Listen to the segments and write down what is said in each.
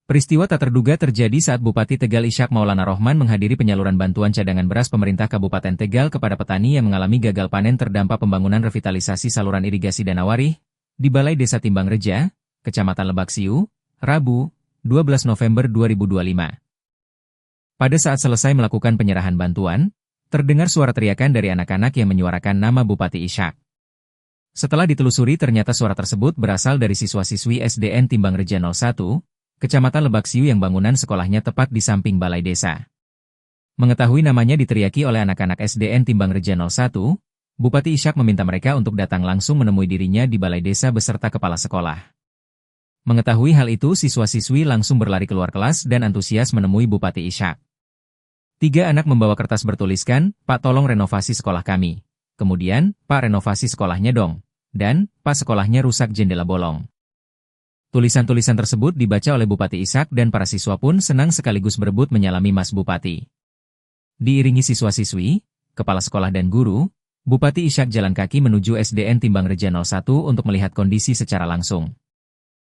Peristiwa tak terduga terjadi saat Bupati Tegal Ishak Maulana Rohman menghadiri penyaluran bantuan cadangan beras pemerintah Kabupaten Tegal kepada petani yang mengalami gagal panen terdampak pembangunan revitalisasi saluran irigasi Danawari di Balai Desa Timbang Reja, Kecamatan Lebak Siu, Rabu, 12 November 2025. Pada saat selesai melakukan penyerahan bantuan, terdengar suara teriakan dari anak-anak yang menyuarakan nama Bupati Ishak. Setelah ditelusuri ternyata suara tersebut berasal dari siswa-siswi SDN Timbang Reja 01, Kecamatan Lebak Siu yang bangunan sekolahnya tepat di samping balai desa. Mengetahui namanya diteriaki oleh anak-anak SDN Timbang Reja 01, Bupati Ishak meminta mereka untuk datang langsung menemui dirinya di balai desa beserta kepala sekolah. Mengetahui hal itu, siswa-siswi langsung berlari keluar kelas dan antusias menemui Bupati Ishak. 3 anak membawa kertas bertuliskan, "Pak, tolong renovasi sekolah kami." Kemudian, "Pak, renovasi sekolahnya dong." Dan, "Pak, sekolahnya rusak, jendela bolong." Tulisan-tulisan tersebut dibaca oleh Bupati Ishak dan para siswa pun senang sekaligus berebut menyalami Mas Bupati. Diiringi siswa-siswi, kepala sekolah dan guru, Bupati Ishak jalan kaki menuju SDN Timbang Reja 01 untuk melihat kondisi secara langsung.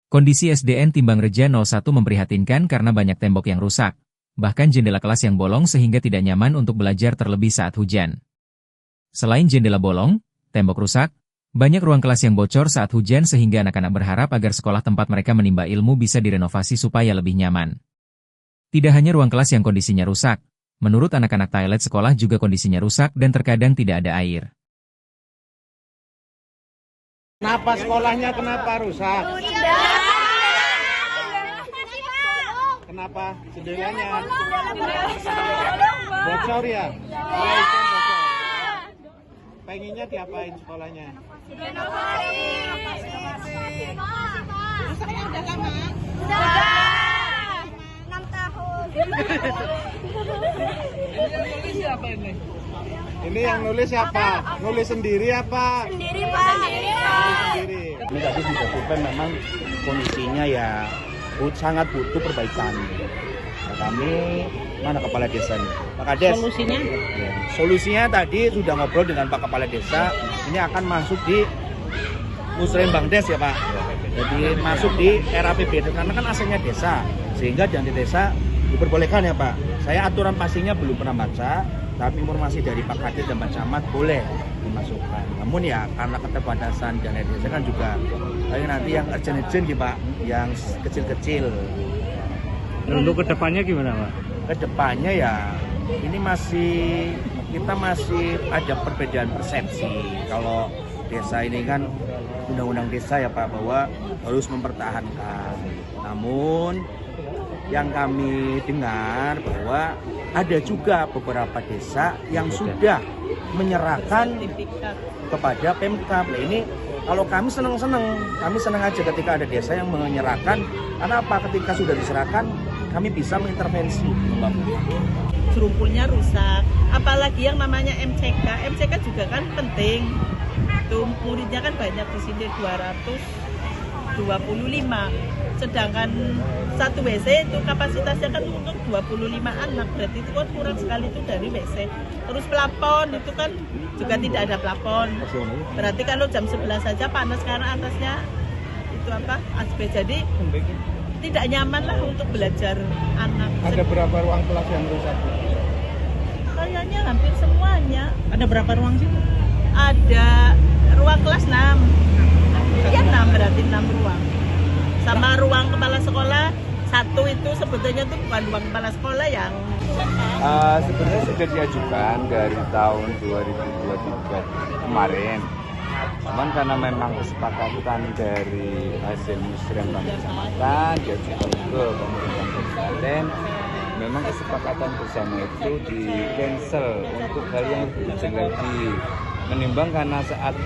Kondisi SDN Timbang Reja 01 memprihatinkan karena banyak tembok yang rusak, bahkan jendela kelas yang bolong sehingga tidak nyaman untuk belajar terlebih saat hujan. Selain jendela bolong, tembok rusak, banyak ruang kelas yang bocor saat hujan sehingga anak-anak berharap agar sekolah tempat mereka menimba ilmu bisa direnovasi supaya lebih nyaman. Tidak hanya ruang kelas yang kondisinya rusak, menurut anak-anak toilet sekolah juga kondisinya rusak dan terkadang tidak ada air. Kenapa sekolahnya rusak? Kenapa jendelanya? Bocor ya? Pengennya diapain sekolahnya? Rusaknya udah lama? Udah 6 tahun. Ini yang nulis siapa? Nulis sendiri apa? Sendiri, Pak. Sendiri. Ini tadi disebutkan memang kondisinya ya sangat butuh perbaikan. Nah, kami mana kepala desanya? Pak Kades. Solusinya? Ya. Solusinya tadi sudah ngobrol dengan Pak Kepala Desa. Ini akan masuk di Musrembang Des ya Pak. Jadi masuk di RAPBD karena kan asalnya desa, sehingga di desa diperbolehkan ya Pak. Saya aturan pastinya belum pernah baca, tapi informasi dari Pak Kades dan Pak Camat boleh dimasukkan. Namun ya karena keterbatasan dana desa kan juga paling nanti yang urgent-urgent ya Pak, yang kecil-kecil. Untuk kedepannya gimana Pak? Kedepannya ya ini kita masih ada perbedaan persepsi. Kalau desa ini kan undang-undang desa ya Pak, bahwa harus mempertahankan. Namun yang kami dengar bahwa ada juga beberapa desa yang sudah menyerahkan kepada Pemkab. Nah, ini kalau kami senang aja ketika ada desa yang menyerahkan. Karena apa? Ketika sudah diserahkan, kami bisa mengintervensi. Serumpulnya rusak, apalagi yang namanya MCK. MCK juga kan penting. Itu muridnya kan banyak di sini 225. Sedangkan satu WC itu kapasitasnya kan untuk 25 anak. Berarti itu kan kurang sekali itu dari WC. Terus plafon itu kan juga tidak ada plafon. Berarti kalau jam 11 saja panas karena atasnya itu asbes. Jadi tidak nyaman lah untuk belajar anak. Ada berapa ruang kelas yang rusak? Kayaknya hampir semuanya. Ada berapa ruang sih? Ada ruang kelas 6. Ya 6 berarti 6 ruang. Sama ruang kepala sekolah 1 itu sebetulnya itu bukan ruang kepala sekolah yang sebenarnya sudah diajukan dari tahun 2023 kemarin. Cuman karena memang kesepakatan dari hasil musrembang kecamatan diajukan ke pemerintah kabupaten, memang kesepakatan bersama itu di cancel untuk hal yang lebih urgent lagi. Menimbang karena saat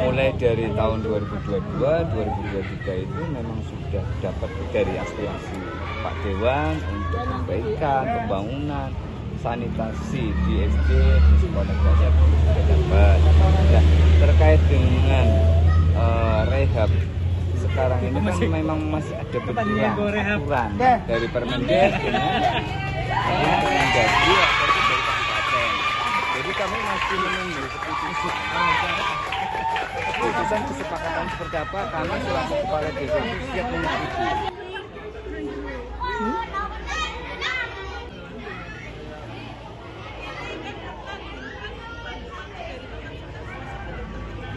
mulai dari tahun 2022-2023 itu memang sudah dapat dari aspirasi Pak Dewan untuk perbaikan, pembangunan, sanitasi di SD, di sekolah dasar sudah dapat. Nah, terkait dengan rehab sekarang ini kan memang masih ada aturan dari Permendikbud dengan Mendagri ataupun dari kabupaten. Jadi kami masih menunggu keputusan kesepakatan seperti apa, karena selaku kepala desa itu siap menyetujui.